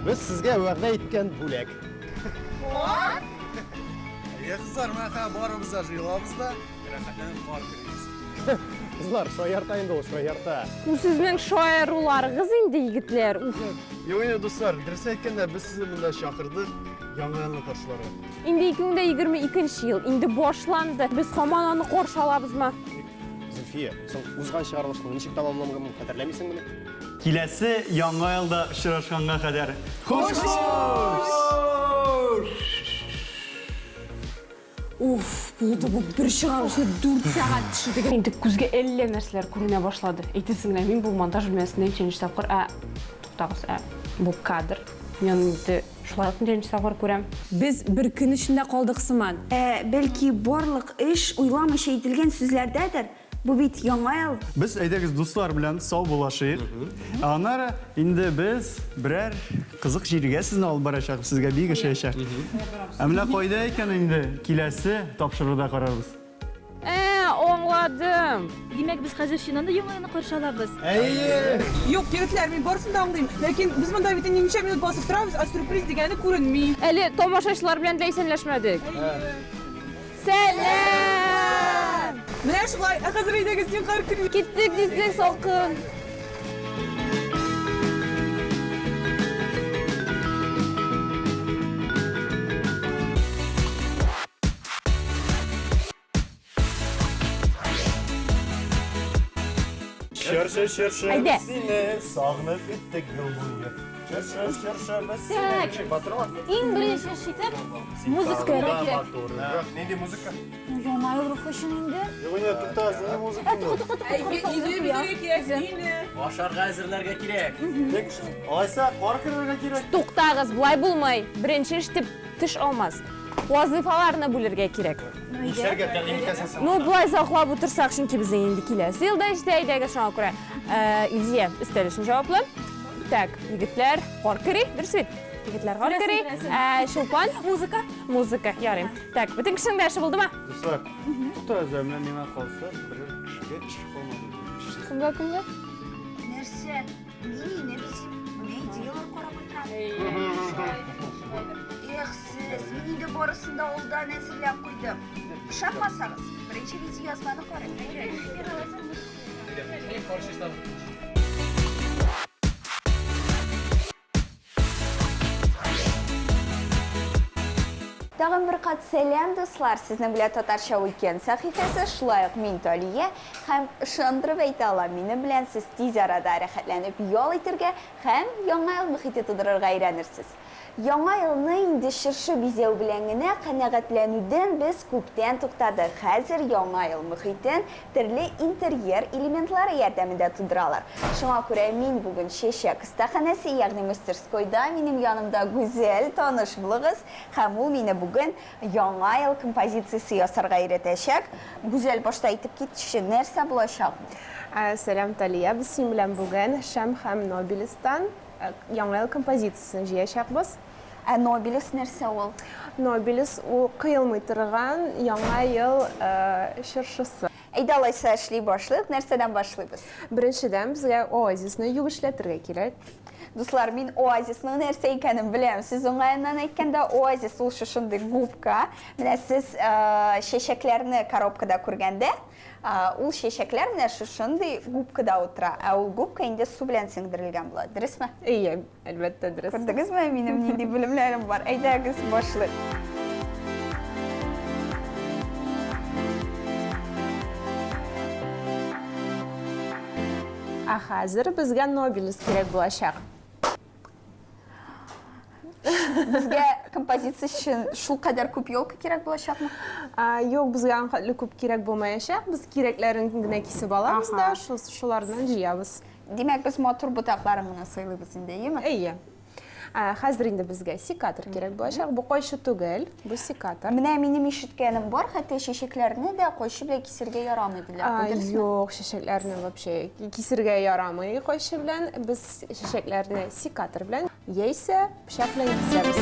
Biz sizga va'da etgan bo'lak. Qizlar, mana borimizda yig'amizda, raqatlanib qor kiramiz. Qizlar, shoyarta endi o shoyarta. U sizning shoirularingiz endi yigitlar. Yo'q, do'stlar, dars aytganda biz sizni bunday chaqirdik. Yangi yilni qarshilari. Endi 2022-yil endi boshlandi. Biz hamon uni qarshi olamizmi? Zulfiya, sen uzgan shiorlarni nechik tamomlaganini xatarlamaysanmi? Kelasi yangi yilda uchrashganga qadar xush Uf, bo'ldi bu bir chiqarishni 4 soat tushdi. Endi kuzga 50 narsalar ko'rina boshladi. Aytasizlar, men bu montaj bilmasdan change topqir. To'xtag'iz. Bu kadr. Men endi shularni change topqir ko'ram. Biz bir kuni shunda qoldik siman. Belki borliq ish uylanmash aytilgan so'zlardadir. Bu bit yangi yil. Biz aytamiz do'stlar bilan sog' bo'lashaylik. Anara endi biz birer qiziq yerga sizni olib borashamiz, sizga big ish yashar. Amla qo'yda ekan endi kelasi topshiriqda qararmiz. Anladım. Demek biz hozir shinanda yangi yilni qarshi olamiz. Yo'q, keraklar, men borisini anglayman. Lekin biz bunda bitta necha minut bosib turamiz, a surpriz degani ko'rinmaydi. Ali tomoshachilar bilan laysanlashmadik. Selam. Mana shulay, hozir uydaga sen qar kirib Ketdik desek soqin. Şır Haydi. seni sağlık ettik yol boyu. Şır biz seni patron. Eng birinchi shitib Muzika kerak. Neydi muzika? yangi yil ruhishini endi. Yo'q, to'xtasini muzika. Boshqa hozirlarga kerak. Oysa qor kirarga kerak. To'xtag'iz, bulay bo'lmay. Birinchi ish deb tish olmas. Vazifalarni bo'larga kerak. İşlerga taqimlikasini. Ну, bulay saqlab o'tirsak, chunki biz endi kelasi yilda ishlaydagi shuna ko'ra. Ideya istalishni javoblam. Tak, yigitlar, qor kerak, dursvet. Yigitlar qor kerak. Shulpon, muzika, yarim. Tak, bütün kishning darsi bo'ldimi? Do'stlar, to'xtazimlar nima qolsa bir kishiga ish qolmadi. Kimga? Narsa, ne bizim, ne ideyalar qarab o'tiradi. Siz, mening de borasida olda nasillab qo'ydim. Ishonmasangiz, birinchi video yozmani qarang. Tag'in bir qat selam do'stlar, sizni bilan Tatarsha Weekend sahifasi Shloyq Mintoliya ham ishontirib ayta olaman. Meni bilan siz tez arada harakatlanib yo'l itirga ham yangi yil muhitida o'rganirsiz. Yangi yilni endi shirshi bizev bilangina qanoatlanuvdan biz ko'pdan to'xtadik. Hozir yangi yil muhitin turli interyer elementlari yordamida tudiralar. Shunga ko'ra men bugun Shesha qissaxonasi, ya'ni Masterskoyda mening yonimda go'zal tanish bo'lg'iz, ham u meni bugun yangi yil kompozitsiyasi yasarga o'rgatashak. Go'zal boshda aytib ketishi narsa bo'lashaq. Selam Taliya, biz sen bilan bugun Sham ham Nobilisdan yangi yil kompozitsiyasini yashayapmiz. Nobilis narsa ol? Nobilis u qiyilmay turgan yangi yil shirshisi. Aydalaysa ishlay boshlaylik, narsadan boshlaymiz. Birinchidan bizga oazisni yuvishlatirga kerak. Do'stlar, men oazisning narsa ekanini bilaman. Siz onlaydan aytganda oazis u shunday gubka. Mana siz sheshaklarni korobkada ko'rganda, u sheshaklar mana shunday gubkada o'tiradi. U gubka endi suv bilan singdirilgan bo'ladi. Durustmi? Iya, albatta durust. Ko'rdingizmi? Mening nidek bilimlarim bor. Aydagiz boshlaylik. Hozir bizga Nobilis kerak bo'lashaq. Bizga kompozitsiya uchun shu qadar ko'p yo'lka kerak bo'lashaqmi? Yo'q, bizga anqatli ko'p kerak bo'lmayashaq. Biz keraklarini kesib olamiz-da, shulardan jiyamiz. Demak, biz motor butaqlarini saylaymiz endimi? Iya. Hozir endi bizga sekator kerak bo'lashaq. Bu qo'yishi tugul, bu sekator. Mana mening eshitganim bor, hatto sheshaklarni da qo'yish bilan kesirga yaramaydilar. Yo'q, sheshaklarni вообще kesirga yaramay qo'yish bilan biz sheshaklarni sekator bilan yeysa, pichoq bilan kesamiz.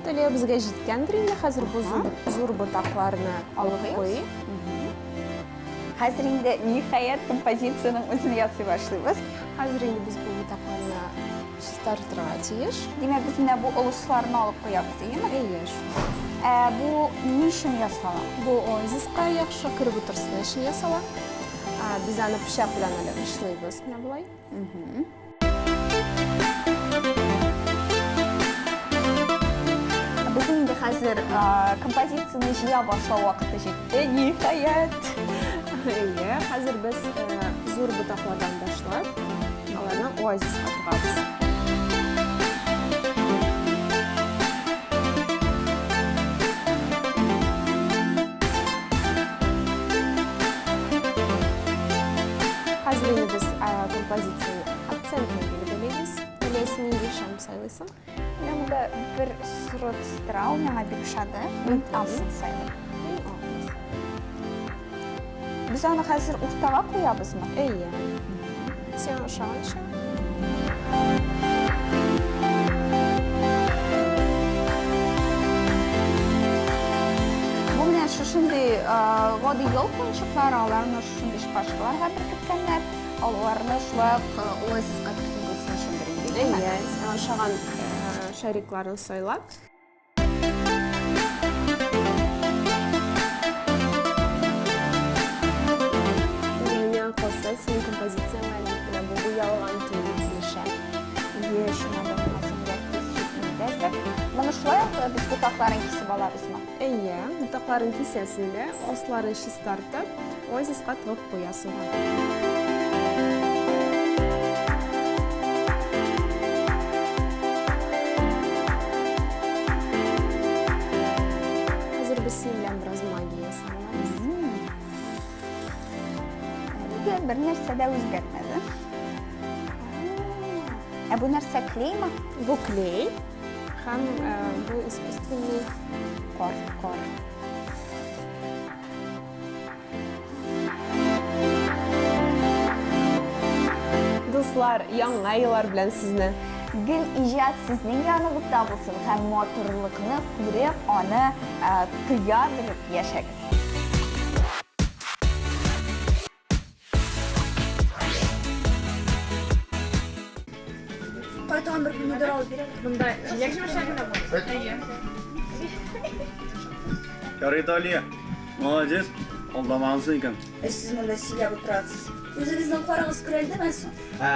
Taliya bizga yetgandir, endi hozir bu zo'r butaqlarni olib qo'yib. Хәзер инде ниһаять композицияның үзен ясый башлыйбыз. Хәзер инде без бу ботакларны чистартырга тиеш. Димәк, без менә бу олысларны алып куябыз, әйеме? Әйе. Бу ни өчен ясала? Бу оазиска яхшы кереп утырсын өчен ясала. Без аны пычак белән әле эшләйбез, менә булай. Без инде хәзер композицияны җыя башлау вакыты җитте, ниһаять. Әйе, хәзер без зур ботаклардан башлап, аларны оазиска тыгабыз. Хәзер инде без композицияны акцентны билгеләйбез. Ләсин инде шам сайлыйсың. Менә бер сорот страу миңа бик ошады. Алсын сайлый. Без аны хәзер уртага куябызмы? Әйе. Сен ошаганча. Бу менә шушындый гади ял көнчекләре, аларны шушындый шпажкаларга беркеткәннәр, аларны шулай оазиска кертүгез өчен инде. Әйе, сен ошаган шарикларын сайлап. Менә калса син композицияңа менә бу ялган төшә. Моны шулай без ботакларын кисеп алабызмы? Әйе, ботакларын кисәсең дә, асларын чистартып, оазиска тыгып куясың. Хәзер без син белән бераз магия ясыйлабыз. Бер нәрсә дә үзгәртмәде. Бу нәрсә клеймы? Бу клей һәм бу искусственный Кор. Дуслар, яңа еллар белән сезне. Гел иҗат сезнең яныгызда булсын һәм матурлыкны күреп, аны тыя белеп яшәгез. Кайтаган бер помидор алып бирәм. Монда җиләк җимешләре бар. Ярый Талия. Молодец. Алдамансың икән. Сез монда сөйләп утырасыз. Үзегезнең карагыз күрелдеме соң?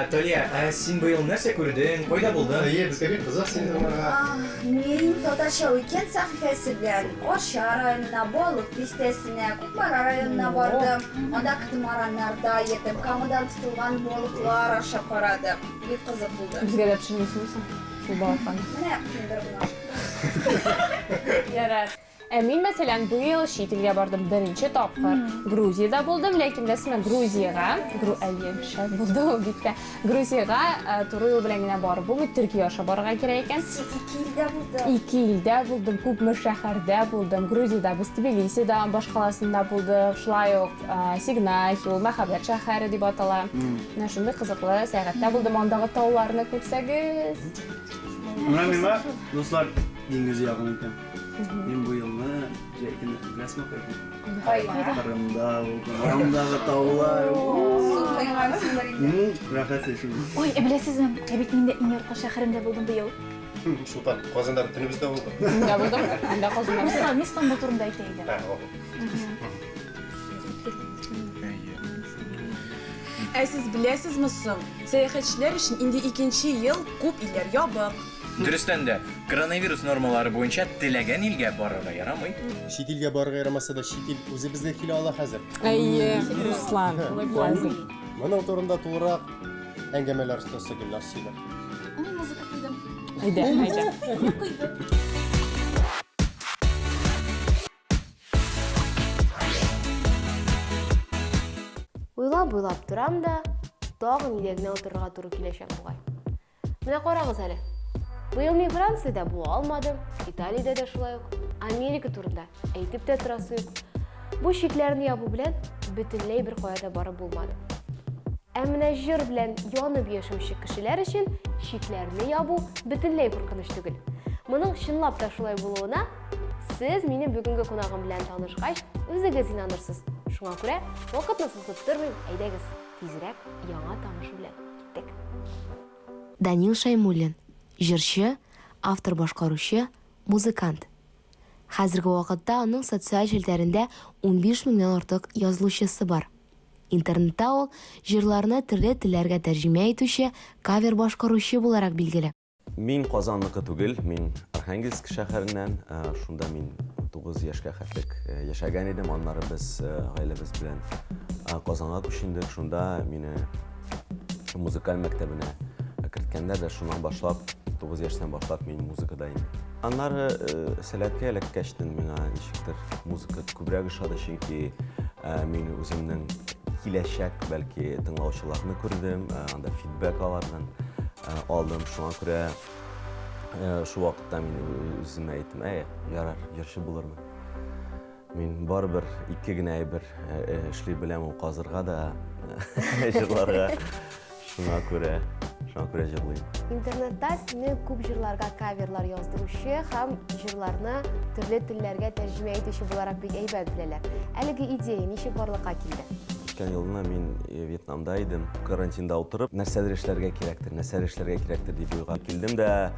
Талия, син быел нәрсә күрдең? Кайда булдың? Безгә бик кызык синең. Мин татарча уикенд сәхифәсе белән Арча районына, Балык бистәсенә, Кукмара районына бардым. Анда кытымараннарда ятып, камыдан тотылган балыклар аша карадым. Бик кызык булды. Безгә дә төшенәсеңме? Шул балыкны. Менә киндер гына. Ярар. Мин мәсәлән бу ел чит илгә бардым беренче тапкыр. Грузиядә булдым, ләкин дәсмә Грузиягә, Грузиягә туры юл белән генә барып булмый, Төркия аша барырга кирәк икән. 2 илдә булды. 2 илдә булдым, күпме шәһәрдә булдым. Грузиядә без Тбилисида, башкаласында булдык. Шулай ук Сигнахи, ул мәхәббәт шәһәре дип атала. Менә шундый кызыклы сәгатьтә булдым, андагы тауларны күрсәгез. Менә дуслар, диңгез ягын икән. Мин бу елны җәйгән рәсем кырдым. Кырымдагы таулар. Рәхәт шул. Ой, беләсезме? Бит мин дә иң яркы шәһәремдә булдым бу ел. Султан, Казанда бөтенебез дә булды. Анда булдым, анда казыннар. Мин Истанбул турында әйтә идем. Сез беләсезме соң? Сәяхәтчеләр өчен инде 2нче ел күп илләр ябык. Дөрестән дә, коронавирус нормалары буенча теләгән илгә барырга ярамый. Чит илгә барырга ярамаса да, чит ил үзебезгә килә ала хәзер. Әйе, Руслан. Моның турында тулырак әңгәмәләр остасы Гөлнар сөйләр. Аны музыка куйдым. Әйдә, әйдә. Уйлап торам да, тагын илегенә утырырга туры киләчәк бугай. Менә карагыз әле. Быел мин Франциядә була алмадым, Италиядә дә шулай ук, Америка турында әйтеп тә торасы юк. Бу шикләрне ябу белән бөтенләй бер кая да барып булмады. Ә менә җыр белән янып яшәүче кешеләр өчен шикләрне ябу бөтенләй куркыныч түгел. Моның чынлап та шулай булуына сез минем бүгенге кунагым белән танышкач, үзегез инанырсыз. Шуңа күрә вакытны сузып тормыйм, әйдәгез, тизрәк яңа танышу белән киттек. Данил Шаймуллин, җырчы, автор башкаручы, музыкант. Хәзерге вакытта аның социаль җиләләрендә 15 меңнән артык язылучысы бар. Интернетта ул җырларны төрле телләргә тәрҗемә итүче, кавер башкаручы буларак билгеле. Мин Казанныкы түгел, мин Архангельск шәһәреннән, шунда мин 9 яшькә хәтлек яшәгән идем. Аннары без гаиләбез белән Казанга күчендек. Шунда мине музыкаль мәктәбенә керткәндә дә шуннан башлап 9 яшьтән башлап мин музыкада идем. Аннары сәләткә эләккәчтен миңа ничектер музыка күбрәк ошады, чөнки мин үземнең киләчәк бәлки тыңлаучыларны күрдем, анда фидбэк алардан алдым. Шуңа күрә шу вакытта мин үземә әйттем, ярар, җырчы булырмын. Мин барыбер ике генә әйбер эшли беләм, ул казырга да, җырларга. Шуңа күрә җырлыйм. Интернетта сине күп җырларга каверлар яздыручы һәм җырларны төрле телләргә тәрҗемә итүче буларак бик әйбәт беләләр. Әлеге идея ничек барлыкка килде? Үткән елны мин Вьетнамда идем, карантинда утырып, нәрсәдер эшләргә кирәктер дип уйга килдем дә,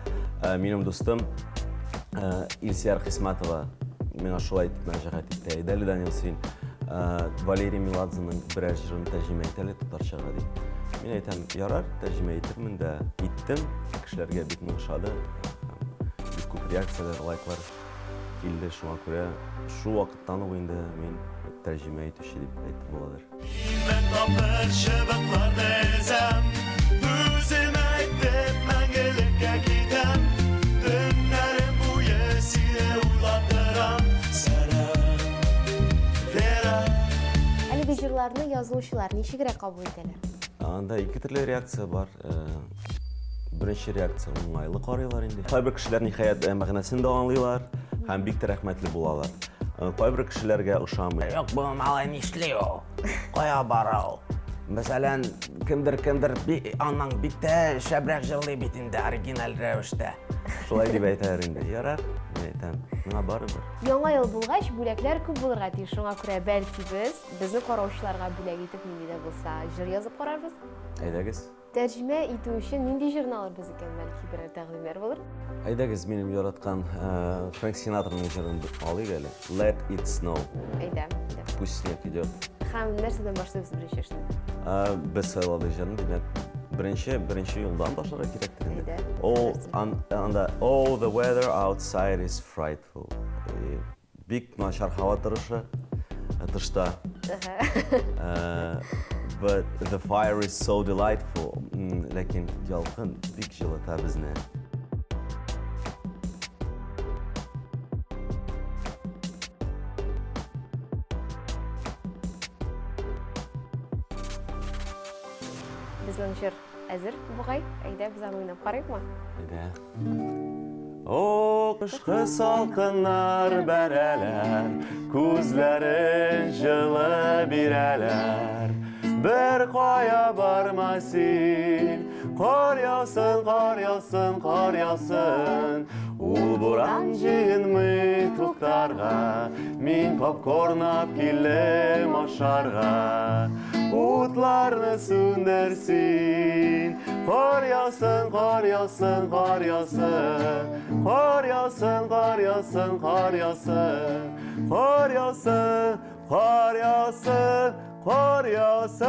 минем дустым Илсияр Хисматова миңа шулай итеп мөрәҗәгать итте. Әйдәле, Данил, син Валерий Меладзеның берәр җырын тәрҗемә ит әле татарчага дип. Мин әйтәм, ярар, тәрҗемә итермен дә. Иттем, кешеләргә бик ошады. Бик күп реакциялар, лайклар килде. Шуңа күрә шу вакыттан ук инде мин тәрҗемә итүче дип әйтеп буладыр. Әлеге җырларны язучылар ничегрәк кабул итәләр? Анда ике төрле реакция бар. Беренче реакция уңайлы карыйлар инде. Кайбер кешеләр ниһаять мәгънәсен дә аңлыйлар һәм бик тә рәхмәтле булалар. Кайбер кешеләргә ошамый. Юк, бу малай нишли ул? Кая бара ул? Мәсәлән, кемдер аның бик тә шәбрәк җырлый бит инде оригиналь рәвештә. Шулай дип әйтәләр инде. Ярар, мин әйтәм, миңа барыбер. Яңа ел булгач, бүләкләр күп булырга тиеш. Шуңа күрә бәлки безне караучыларга бүләк итеп нинди дә булса җыр язып карарбыз. Әйдәгез. Тәрҗемә итү өчен нинди җырны алырбыз икән, бәлки берәр тәкъдимнәр булыр? Әйдәгез, минем яраткан Фрэнк Синатраны җырын алыйк әле. Let it snow. Әйдә. Пусть снег идет. Һәм нәрсәдән башлыйбыз беренче эшне? Без сайладык җырны, димәк, беренче юлдан башларга кирәктер инде. Oh, the weather outside is frightful. Бик начар һава торышы тышта. But the fire is so delightful. Ләкин ялкын бик җылыта безне. Безнең җыр әзер бугай. Әйдә, без аны уйнап карыйкмы? Әйдә. О, кышкы салкыннар бәрәләр, күзләрен җылы бирәләр. Бер кая барма син, кар яусын, кар яусын, кар яусын. Ул буран җыенмый туктарга, мин попкорнап килдем ашарга. Утларны сүндерсин, кар яусын, кар яусын, кар яусын. Кар яусын, кар яусын, кар яусын. Кар яусын, кар яусын, кар яусын.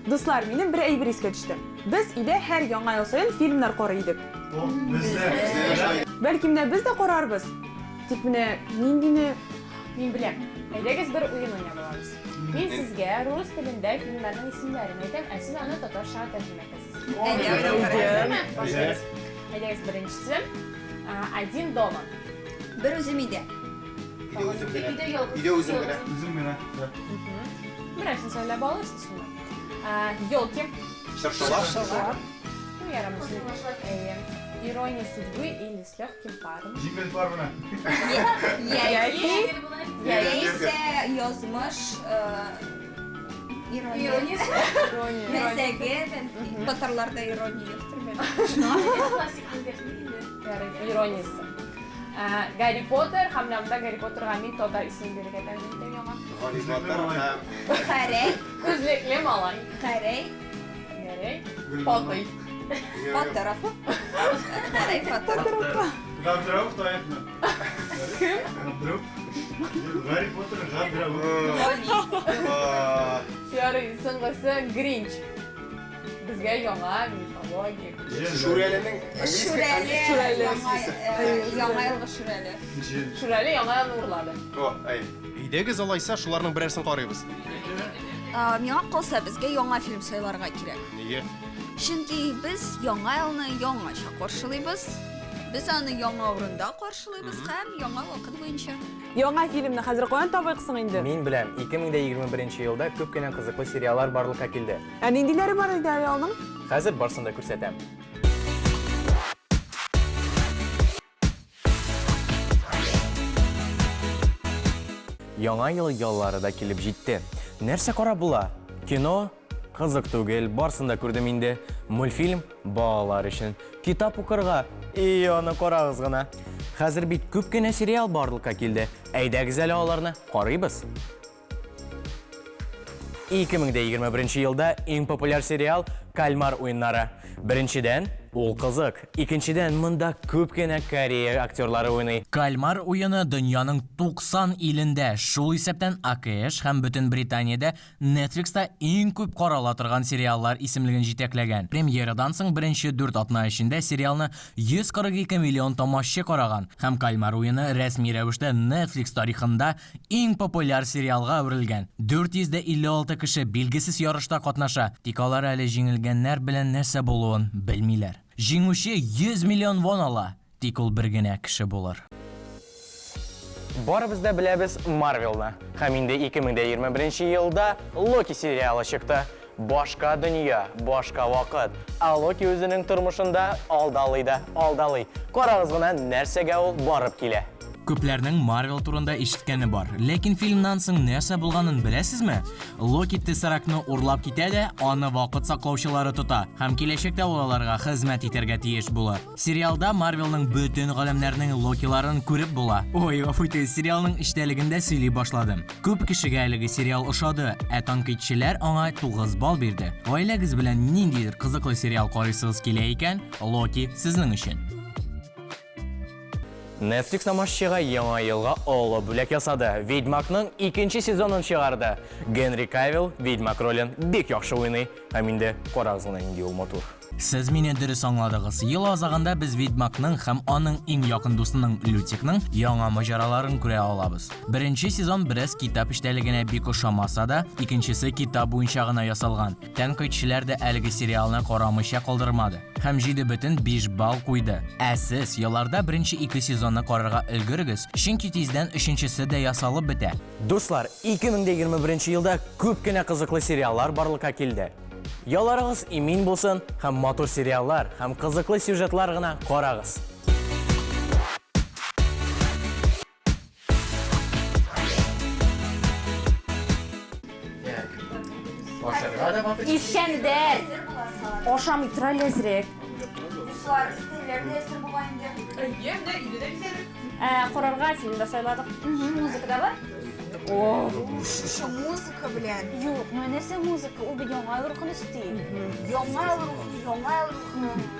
Дуслар, минем бер әйбер искә төште. Без өйдә һәр яңа ел саен фильмнар карый идек. Бәлки менә без дә карарбыз. Тик менә ниндине Мин беләм. Әйдәгез бер уен уйнап алабыз. Мин сезгә рус телендә фильмнарның исемнәрен әйтәм, ә сез аны татарча тәрҗемә итәсез. Әйдәгез беренчесе «Один дома». Бер үзем иде. Иде үзем генә. Берәрсен сөйләп алырсыз шуны. Ёлки. Шаршалар. Ну, ярамый. Ирония судьбы или с легким паром. Җиңел пар менә. Яисә язмыш Ирония. Мәзәге, татарларда ирония юктыр бәлки. Ирониясы. Гарри Поттер, хамнамда Гарри Поттерга мин татар исем биргән инде яңа. Харей, Күзлекле малай. Харей, Гарри Поттер. Поттеров. Харей Поттеров. Габдрауф тоятмы? Кем? Габдрауф. Гарри Поттер Габдрауф. Ярый, соңгысы Гринч. Безгә яңа мифология. Şurelerin Шүрәле. Яңа елгы шүрәле. Шүрәле яңа елны урлады. Идегез алайса шуларның берәрсен карыйбыз. Миңа калса безгә яңа фильм сайларга кирәк. Нигә? Чөнки без яңа елны яңача каршылыйбыз. Без аны яңа урында каршылыйбыз һәм яңа вакыт буенча. Яңа фильмны хәзер каян табыйксың инде? Мин беләм, 2021 елда күп кенә кызыклы сериаллар барлыкка килде. Ә ниндиләре бар иде аялның? Хәзер барсын да күрсәтәм. Яңа ел яллары да килеп җитте. Нәрсә карап була? Кино кызык түгел, барсын да күрдем инде. Мультфильм балалар өчен. Китап укырга, аны карагыз гына. Хәзер бит күп кенә сериал барлыкка килде. Әйдәгез әле аларны карыйбыз. 2021 елда иң популяр сериал «Кальмар уеннары». Беренчедән, ул кызык. Икенчедән, монда күп кенә Корея актерлары уйный. Кальмар уены дөньяның 90 илендә, шул исәптән АКШ һәм бөтен Британиядә Netflixта иң күп карала торган сериаллар исемлеген җитәкләгән. Премьерадан соң беренче 4 атна эчендә сериалны 142 миллион тамашачы караган. Һәм Кальмар уены рәсми рәвештә Netflix тарихында иң популяр сериалга әверелгән. 456 кеше билгесез ярышта катнаша. Тик алар әле җиңелгәннәр белән нәрсә булуын белмиләр. Җиңүче 100 миллион вон ала, тик ул бер генә кеше булыр. Барыбыз да беләбез Marvel'ны. Һәм инде 2021 елда Loki сериалы чыкты. Башка дөнья, башка вакыт. Loki үзенең тормышында алдалый. Карагыз гына нәрсәгә ул барып килә. Күпләрнең Marvel турында ишеткәне бар, ләкин фильмнан соң нәрсә булганын беләсезме? Loki Tesseract-ны урлап китә дә, аны вакыт саклаучылары тота һәм киләчәктә ул аларга хезмәт итәргә тиеш булыр. Сериалда Marvelның бөтен галәмнәрнең Loki-ларын күреп була. Ой, гафуйте, сериалның эчтәлегендә сөйли башладым. Күп кешегә әлеге сериал ошады, тәнкыйтьчеләр аңа 9 балл бирде. Гаиләгез белән ниндидер кызыклы сериал карыйсыгыз килә икән, Loki сезнең өчен. Netflix тамашачыга яңа елга олы бүләк ясады. Ведьмакның 2нче сезонын чыгарды. Генри Кавилл Ведьмак ролен бик яхшы уйный. Һәм инде карагыз гына инде ул матур. Сез мине дөрес аңладыгыз. Ел азагында без Ведьмакның һәм аның иң якын дустының Лютикның яңа маҗараларын күрә алабыз. Беренче сезон бераз китап эчтәлегенә бик ошамаса да, икенчесе китап буенча гына ясалган. Тәнкыйтьчеләр дә әлеге сериалны карамыйча калдырмады һәм 7,5 балл куйды. Ә сез елларда беренче 2 сезонны карарга өлгерегез, чөнки тиздән өченчесе дә ясалып бетә. Дуслар, 2021 елда күп кенә кызыклы сериаллар барлыкка килде. Яларыгыз имин булсын һәм матур сериаллар һәм кызыклы сюжетлар гына карагыз. Искәндәр. Ашамый тора ләзрәк. Дуслар, стилләрдә әсер була инде. Йемдә, иде дә Карарга фильмда сайладык. Музыка да бар? О, Шушы музыка белән. Юк, нәрсә музыка, ул бит яңа рухын өсти. Яңа рухы.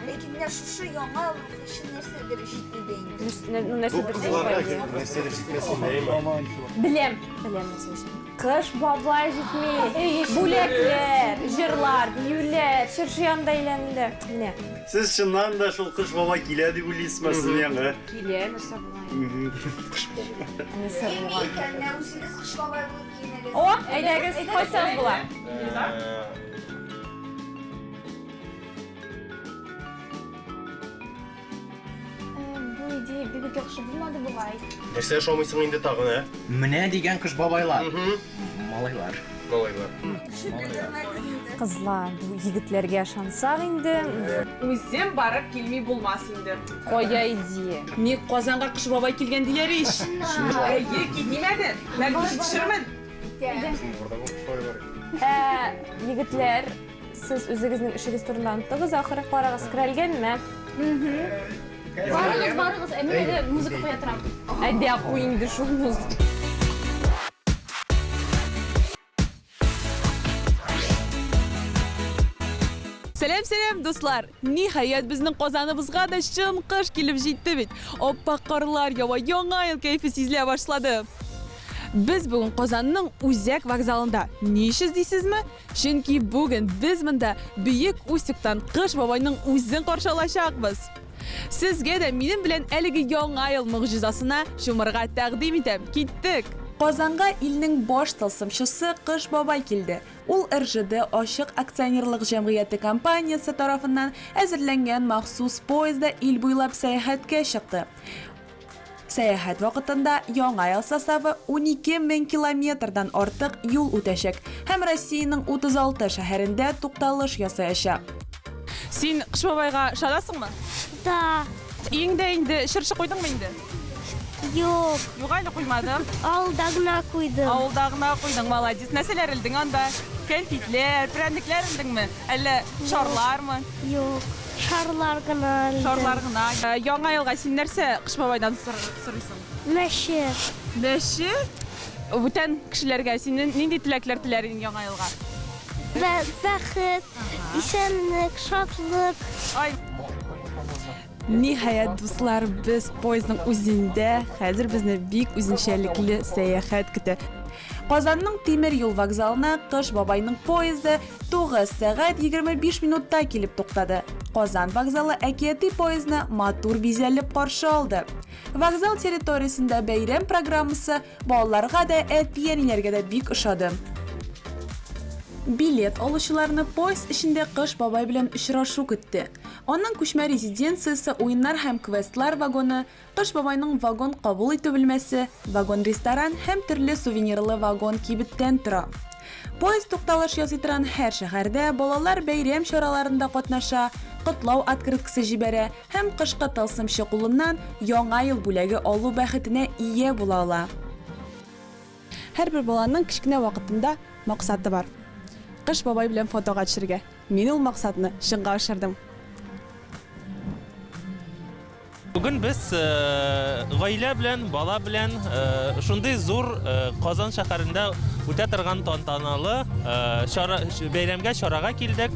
Ләкин менә шушы яңа рух өчен нәрсәдер җитми инде. Нәрсәдер Нәрсәдер җитмәсен. Беләм нәрсә өчен. Кыш бабай җитми. Бүләкләр, җырлар, биюләр, чыршы янында әйләнде. Менә. Сез чыннан да шул кыш бабай килә дип уйлыйсызмы сез яңа? Килә, нәрсә була? Нәрсә була? Икәнне үзегез кыш бабай булып киенегез. О, әйдәгез, кайсыгыз була? Бу идея бик яхшы булмады бугай. Нәрсә шомыйсың инде тагын, Менә дигән кыш бабайлар. Малайлар. Кызлар, бу егетләргә ышансак инде, Үзем барып килми булмас инде. кая идея? Ник Казанга кыш бабай килгән диләр ич. Әйе, китмәде. Мен кешермен. Егетлер, siz özünüzün işiniz turunda anlattınız, ahırı qarağız kirelgen mi? Barığız, emine müzik koyatırım. Hadi qo'yingdi shu muzik. Selam dostlar. Nihayet bizning Qozonimizga da shin qish kelib jetdi bit. Oppoq qorlar yava yangi yil kayfi sezila boshladi. Biz bugun Qozonning O'zak vokzalida. Ne ish deysizmi? Chunki bugun biz bunda buyuk O'sikdan Qish boboyning o'zini qarshi olashaqmiz. Sizga da mening bilan haligi yangi yil mo'jizasini shumirga taqdim etam. Ketdik. Qozonga ilning bosh tılsımchisi Qish bobay keldi. Ул РЖД Ochiq aksionerlik jamg'iyati kompaniyasi tomonidan hazırlangan maxsus poyezdda il bo'ylab sayohatga chiqdi. Sayohat vaqtida yangi yil sostavi 12,000 kilometrdan ortiq yo'l o'tashak ham Rossiyaning 36 shaharida to'xtalish yasayashak. Sen Qish boboyga ishonasizmi? Da. Endi shirshi qo'ydingmi endi? Yo'q. Yo'q, hali qo'ymadim. Aldagına qo'ydim. Aldagına qo'yding, молодец. Нәрселәр ilding анда? Konfetler, prendikler ildingmi? Әллә шарлармы? Yo'q. Şarlar gına. Шарлар гына. Яңа елга син нәрсә Qish бабайдан сорыйсың? Мәше. Мәше? Бүтән кешеләргә син нинди теләкләр теләрең яңа елга? Бәхет, исәнлек, шатлык. Ай. Nihayet dostlar, biz poyezdning o'zida hozir bizni bek o'zinchalikli sayohat kutdi. Qozonning temir yo'l vokzalina Qish boboyning poyezdi 9 soat 25 minutda kelib to'xtadi. Qozon vokzali akiyati poyezdni motor bezalib qarshi oldi. Vokzal territoriyasida bayram programmasi bolalarga da etiyanilarga da bek ishadi. Bilet oluvchilarni poyezd ishida Qish boboy bilan uchrashuv kutdi. Onun ko'chma rezidensiyasi o'yinlar ham questlar vagoni, Qish boboyning vagon qabul etib bilmasi, vagon restoran ham turli suvenirli vagon kibitdan tura. Poyezd to'xtalish yozitiran har shaharda bolalar bayram choralarida qatnasha, qutlov открыткасы jibara ham qishqi tılsımchi qo'limdan yangi yil bo'lagi olu baxtine ega bo'la ola. Har bir bolaning kichkina vaqtida maqsadi bor. Qish boboy bilan fotoga tushirga. Men ul maqsadni shinga oshirdim. Bugün biz gaile bilen, bala bilen şunday zor Qozon şaharında o'ta turgan tantanalı bayramga choraga keldik.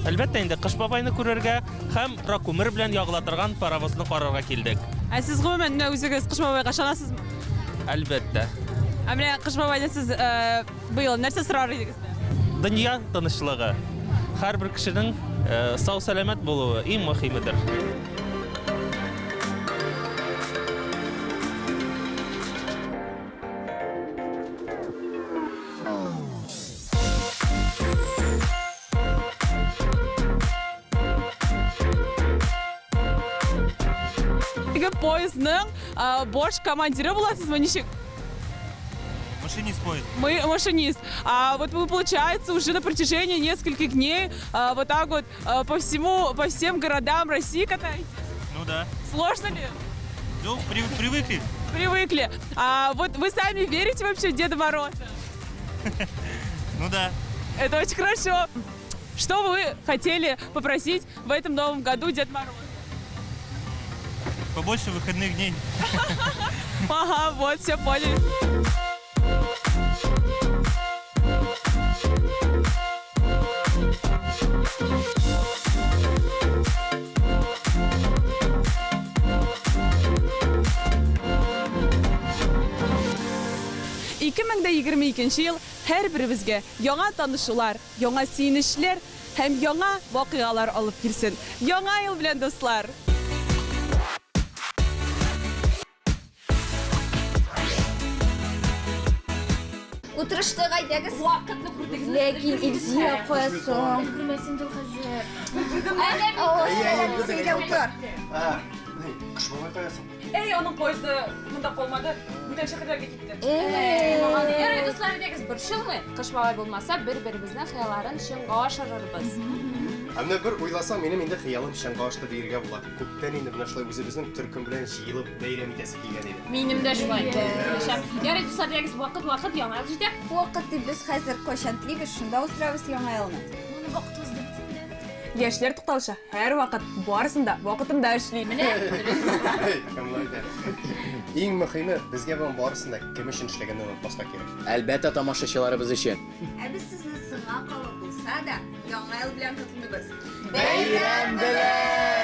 Albatta endi Qish boboyni ko'rarga ham rakumir bilan yog'latirgan parovozni qararga keldik. Siz umuman o'zingiz Qish boboyga ishonasizmi? Albatta. Ammo Qish boboydan siz bu yil narsa so'rar edingiz? Dünya tanışlığı. Her bir kişinin sağ selamet buluğu en mühimidir. Poyezdning bosh komandiri bo'lasizmi, nechik? Машинист поезд. Мы машинист. А вот вы, получается, уже на протяжении нескольких дней вот так вот по всем городам России катаетесь? Ну да. Сложно ли? Ну, привыкли. Привыкли. А вот вы сами верите вообще в Деда Мороза? Ну да. Это очень хорошо. Что бы вы хотели попросить в этом новом году Дед Мороз? Побольше выходных дней. Ага, вот, все поняли. yıl her birimizge яңа tanışılar, яңа sevinçler hem яңа vakıalar alıp girsin. Яңа yıl bilen dostlar. Oturuşta gaydagız. Lekin ilsiye koyasın. Gülmesin dur hazır. Selam söyle otur. Kış babay koyasın. Ey onun poyezdi bunda olmadı. Bütün şehirlerge gitti. Yarı dostlar ederiz bir şıl mı? Kış babay bulmasa bir-birimizden xiyalların şınga aşırırız. Әмді бір ойласам, менің енді қиялым шаңғашты дейірге болады. Көптен енді мына шылай өзіміздің түркім білен жиылып бәйрем етесі келген еді. Менім де шулай. Ярый, дуслар, дегіз вақыт яңа ел жетек. Вақыт біз қазір қошантлейбіз, шында ұсырабыз яңа еліні. Яшьләр тукталыша, һәр вакыт барысында вакытында эшли. Ең мұхимы, бізге бұның барысында кім үшін ішлегенді ұмытпасқа керек. Әлбәттә тамашачыларыбыз үшін. Біз сізні сыңа қалып болса да, яңа ел білен құтылдыбыз. Бәйрәм білән!